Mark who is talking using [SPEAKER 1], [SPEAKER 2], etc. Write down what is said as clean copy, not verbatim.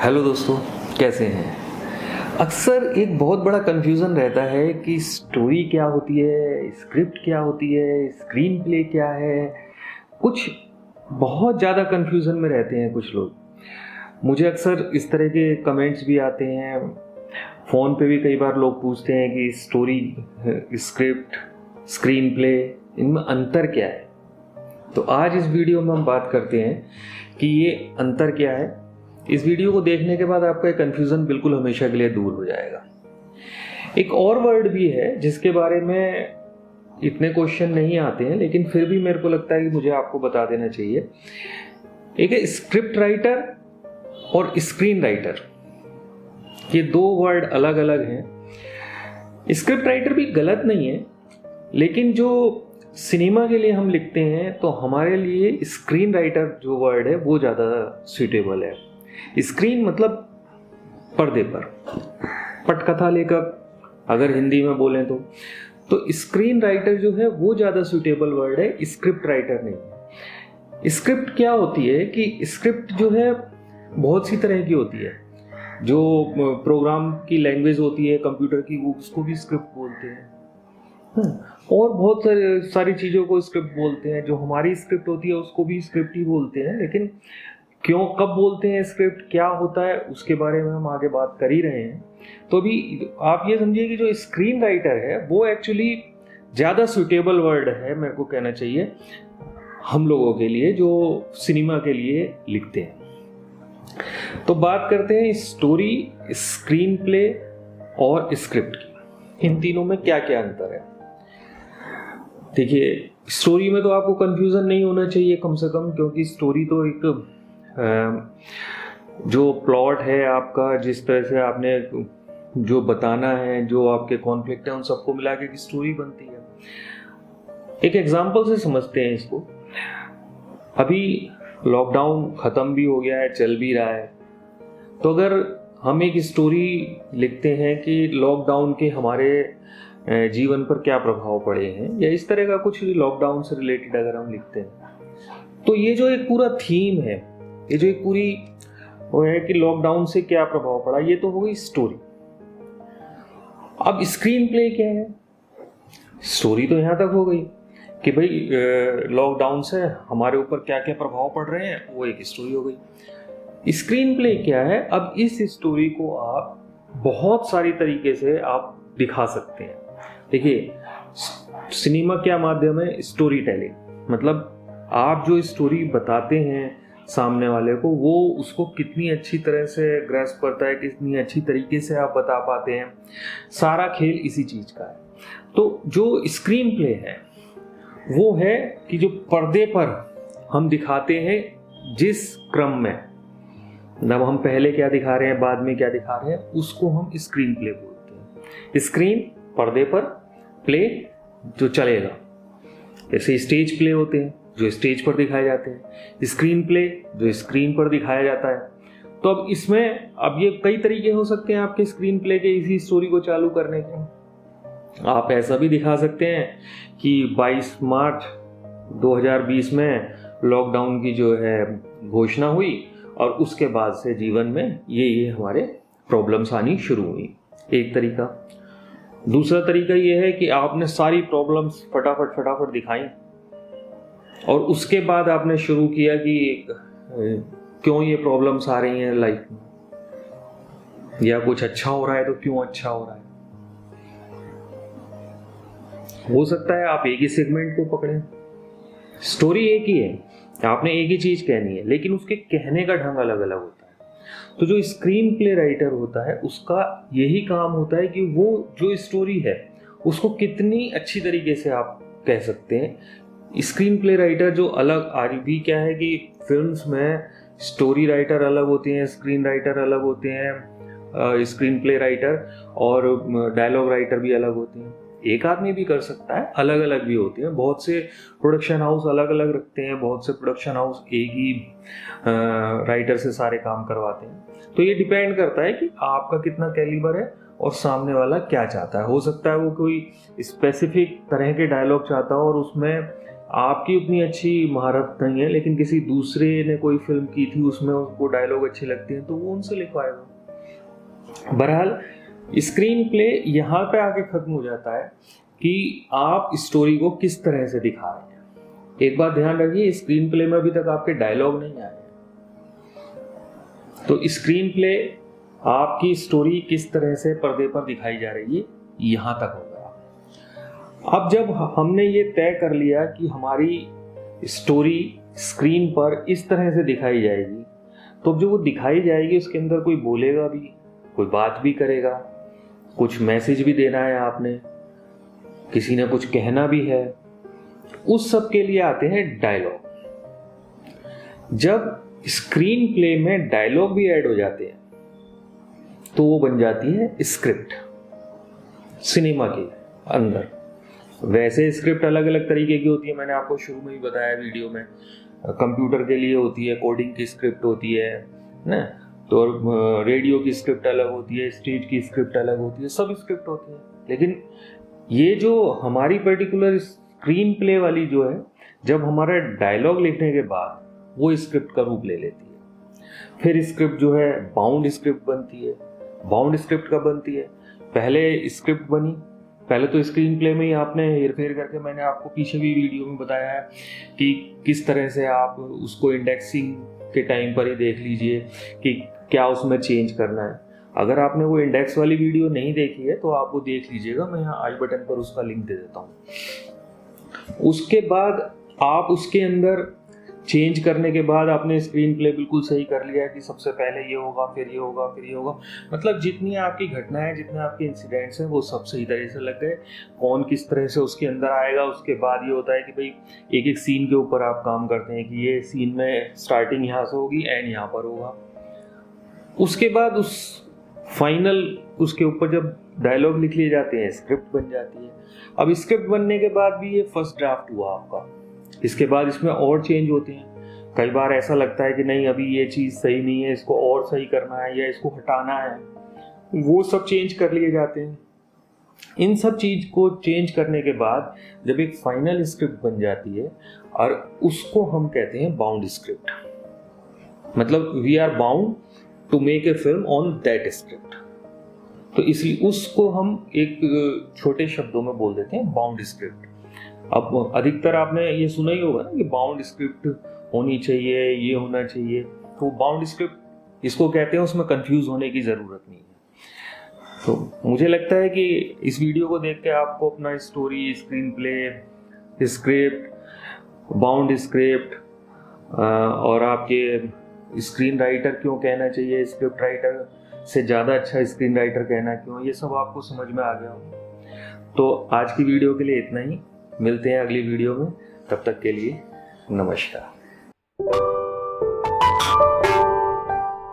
[SPEAKER 1] Hello दोस्तों, कैसे हैं। अक्सर एक बहुत बड़ा कन्फ्यूज़न रहता है कि स्टोरी क्या होती है, स्क्रिप्ट क्या होती है, स्क्रीन प्ले क्या है। कुछ बहुत ज़्यादा कन्फ्यूज़न में रहते हैं कुछ लोग। मुझे अक्सर इस तरह के कमेंट्स भी आते हैं, फ़ोन पे भी कई बार लोग पूछते हैं कि स्टोरी, स्क्रिप्ट, स्क्रीन प्ले, इनमें अंतर क्या है। तो आज इस वीडियो में हम बात करते हैं कि ये अंतर क्या है। इस वीडियो को देखने के बाद आपका कन्फ्यूज़न बिल्कुल हमेशा के लिए दूर हो जाएगा। एक और वर्ड भी है जिसके बारे में इतने क्वेश्चन नहीं आते हैं, लेकिन फिर भी मेरे को लगता है कि मुझे आपको बता देना चाहिए। एक है स्क्रिप्ट राइटर और स्क्रीन राइटर। ये दो वर्ड अलग अलग हैं। स्क्रिप्ट राइटर भी गलत नहीं है, लेकिन जो सिनेमा के लिए हम लिखते हैं तो हमारे लिए स्क्रीन राइटर जो वर्ड है वो ज़्यादा सूटेबल है। स्क्रीन मतलब पर्दे पर, पटकथा लेखक अगर हिंदी में बोलें तो स्क्रीन राइटर जो है वो ज़्यादा सूटेबल वर्ड है, स्क्रिप्ट राइटर नहीं है। स्क्रिप्ट क्या होती है कि स्क्रिप्ट जो है बहुत सी तरह की होती है। जो प्रोग्राम की लैंग्वेज होती है कंप्यूटर की, वो उसको भी स्क्रिप्ट बोलते हैं। और बहुत सारी चीज़ों को स्क्रिप्ट बोलते हैं। जो हमारी स्क्रिप्ट होती है उसको भी स्क्रिप्ट ही बोलते हैं, लेकिन क्यों, कब बोलते हैं स्क्रिप्ट, क्या होता है, उसके बारे में हम आगे बात कर ही रहे हैं। तो अभी आप ये समझिए कि जो स्क्रीन राइटर है वो एक्चुअली ज़्यादा सूटेबल वर्ड है, मेरे को कहना चाहिए, हम लोगों के लिए जो सिनेमा के लिए लिखते हैं। तो बात करते हैं स्टोरी, स्क्रीन प्ले और स्क्रिप्ट की। इन तीनों में क्या क्या अंतर है। देखिए, स्टोरी में तो आपको कंफ्यूजन नहीं होना चाहिए कम से कम, क्योंकि स्टोरी तो एक जो प्लॉट है आपका, जिस तरह से आपने जो बताना है, जो आपके कॉन्फ्लिक्ट है, उन सबको मिला के स्टोरी बनती है। एक एग्जांपल से समझते हैं इसको। अभी लॉकडाउन ख़त्म भी हो गया है, चल भी रहा है। तो अगर हम एक स्टोरी लिखते हैं कि लॉकडाउन के हमारे जीवन पर क्या प्रभाव पड़े हैं, या इस तरह का कुछ लॉकडाउन से रिलेटेड अगर हम लिखते हैं, तो ये जो एक पूरा थीम है, ये जो एक पूरी वो है कि लॉकडाउन से क्या प्रभाव पड़ा, ये तो हो गई स्टोरी। अब स्क्रीन प्ले क्या है। स्टोरी तो यहाँ तक हो गई कि भाई लॉकडाउन से हमारे ऊपर क्या क्या प्रभाव पड़ रहे हैं, वो एक स्टोरी हो गई। स्क्रीन प्ले क्या है, अब इस स्टोरी को आप बहुत सारी तरीके से आप दिखा सकते हैं। देखिए, सिनेमा क्या माध्यम है, स्टोरी टेलिंग। मतलब आप जो स्टोरी बताते हैं सामने वाले को, वो उसको कितनी अच्छी तरह से ग्रैस्प करता है, कितनी अच्छी तरीके से आप बता पाते हैं, सारा खेल इसी चीज़ का है। तो जो स्क्रीन प्ले है वो है कि जो पर्दे पर हम दिखाते हैं जिस क्रम में, मतलब हम पहले क्या दिखा रहे हैं, बाद में क्या दिखा रहे हैं, उसको हम स्क्रीन प्ले बोलते हैं। स्क्रीन पर्दे पर, प्ले जो चलेगा। जैसे स्टेज प्ले होते हैं जो स्टेज पर दिखाए जाते हैं, स्क्रीन प्ले जो स्क्रीन पर दिखाया जाता है। तो अब इसमें अब ये कई तरीके हो सकते हैं आपके स्क्रीन प्ले के इसी स्टोरी को चालू करने के। आप ऐसा भी दिखा सकते हैं कि 22 मार्च 2020 में लॉकडाउन की जो है घोषणा हुई और उसके बाद से जीवन में ये हमारे प्रॉब्लम्स आनी शुरू हुई, एक तरीका। दूसरा तरीका ये है कि आपने सारी प्रॉब्लम्स फटाफट दिखाई और उसके बाद आपने शुरू किया कि क्यों ये प्रॉब्लम्स आ रही हैं लाइफ में, या कुछ अच्छा हो रहा है तो क्यों अच्छा हो रहा है। हो सकता है आप एक ही सेगमेंट को पकड़ें, स्टोरी एक ही है, आपने एक ही चीज कहनी है, लेकिन उसके कहने का ढंग अलग अलग होता है। तो जो स्क्रीन प्ले राइटर होता है उसका यही काम होता है कि वो जो स्टोरी है उसको कितनी अच्छी तरीके से आप कह सकते हैं। स्क्रीन प्ले राइटर जो अलग, आज भी क्या है कि फिल्म्स में स्टोरी राइटर अलग होते हैं, स्क्रीन राइटर अलग होते हैं, स्क्रीन प्ले राइटर और डायलॉग राइटर भी अलग होते हैं। एक आदमी भी कर सकता है, अलग अलग भी होते हैं। बहुत से प्रोडक्शन हाउस अलग अलग रखते हैं, बहुत से प्रोडक्शन हाउस एक ही राइटर से सारे काम करवाते हैं। तो ये डिपेंड करता है कि आपका कितना कैलिबर है और सामने वाला क्या चाहता है। हो सकता है वो कोई स्पेसिफिक तरह के डायलॉग चाहता हो और उसमें आपकी उतनी अच्छी महारत नहीं है, लेकिन किसी दूसरे ने कोई फिल्म की थी, उसमें उसको डायलॉग अच्छे लगते हैं तो वो उनसे लिखवाएगा। बहरहाल स्क्रीन प्ले यहाँ पे आके खत्म हो जाता है कि आप स्टोरी को किस तरह से दिखा रहे हैं। एक बात ध्यान रखिए, स्क्रीन प्ले में अभी तक आपके डायलॉग नहीं आए, तो स्क्रीन प्ले आपकी स्टोरी किस तरह से पर्दे पर दिखाई जा रही है यहाँ तक हो गया। अब जब हमने ये तय कर लिया कि हमारी स्टोरी स्क्रीन पर इस तरह से दिखाई जाएगी, तो जो वो दिखाई जाएगी उसके अंदर कोई बोलेगा भी, कोई बात भी करेगा, कुछ मैसेज भी देना है आपने, किसी ने कुछ कहना भी है, उस सब के लिए आते हैं डायलॉग। जब स्क्रीन प्ले में डायलॉग भी ऐड हो जाते हैं तो वो बन जाती है स्क्रिप्ट सिनेमा के अंदर। वैसे स्क्रिप्ट अलग अलग तरीके की होती है, मैंने आपको शुरू में ही बताया वीडियो में। कंप्यूटर के लिए होती है, कोडिंग की स्क्रिप्ट होती है ना, तो रेडियो की स्क्रिप्ट अलग होती है, स्टेज की स्क्रिप्ट अलग होती है, सब स्क्रिप्ट होती है। लेकिन ये जो हमारी पर्टिकुलर स्क्रीन प्ले वाली जो है, जब हमारा डायलॉग लिखने के बाद वो स्क्रिप्ट का रूप ले लेती है। फिर स्क्रिप्ट जो है बाउंड स्क्रिप्ट बनती है। बाउंड स्क्रिप्ट कब बनती है? पहले स्क्रिप्ट बनी, पहले तो स्क्रीन प्ले में ही आपने हेरफेर करके, मैंने आपको पीछे भी वीडियो में बताया है कि किस तरह से आप उसको इंडेक्सिंग के टाइम पर ही देख लीजिए कि क्या उसमें चेंज करना है। अगर आपने वो इंडेक्स वाली वीडियो नहीं देखी है तो आप वो देख लीजिएगा, मैं यहाँ आई बटन पर उसका लिंक दे देता हूँ। उसके बाद आप उसके अंदर चेंज करने के बाद आपने स्क्रीन प्ले बिल्कुल सही कर लिया है कि सबसे पहले ये होगा, फिर ये होगा, फिर ये होगा, मतलब जितनी आपकी घटनाएं, जितने आपके इंसिडेंट्स हैं वो सब सही तरह से लग गए। कौन किस तरह से उसके अंदर आएगा। उसके बाद ये होता है कि भाई एक एक सीन के ऊपर आप काम करते हैं कि ये सीन में स्टार्टिंग यहाँ से होगी, एंड यहाँ पर होगा। उसके बाद उस फाइनल उसके ऊपर जब डायलॉग लिख लिए जाते हैं, स्क्रिप्ट बन जाती है। अब स्क्रिप्ट बनने के बाद भी ये फर्स्ट ड्राफ्ट हुआ आपका, इसके बाद इसमें और चेंज होते हैं। कई बार ऐसा लगता है कि नहीं अभी ये चीज़ सही नहीं है, इसको और सही करना है या इसको हटाना है, वो सब चेंज कर लिए जाते हैं। इन सब चीज़ को चेंज करने के बाद जब एक फाइनल स्क्रिप्ट बन जाती है, और उसको हम कहते हैं बाउंड स्क्रिप्ट। मतलब we are bound to make a film on that script. तो इसलिए उसको हम एक छोटे शब्दों में बोल देते हैं बाउंड स्क्रिप्ट। अब अधिकतर आपने ये सुना ही होगा ना कि बाउंड स्क्रिप्ट होनी चाहिए, ये होना चाहिए। तो बाउंड स्क्रिप्ट इसको कहते हैं, उसमें कंफ्यूज होने की ज़रूरत नहीं है। तो मुझे लगता है कि इस वीडियो को देख के आपको अपना story, screen play, script, bound script और आपके स्क्रीन राइटर क्यों कहना चाहिए, स्क्रिप्ट राइटर से ज़्यादा अच्छा स्क्रीन राइटर कहना क्यों, ये सब आपको समझ में आ गया होगा। तो आज की वीडियो के लिए इतना ही, मिलते हैं अगली वीडियो में, तब तक के लिए नमस्कार।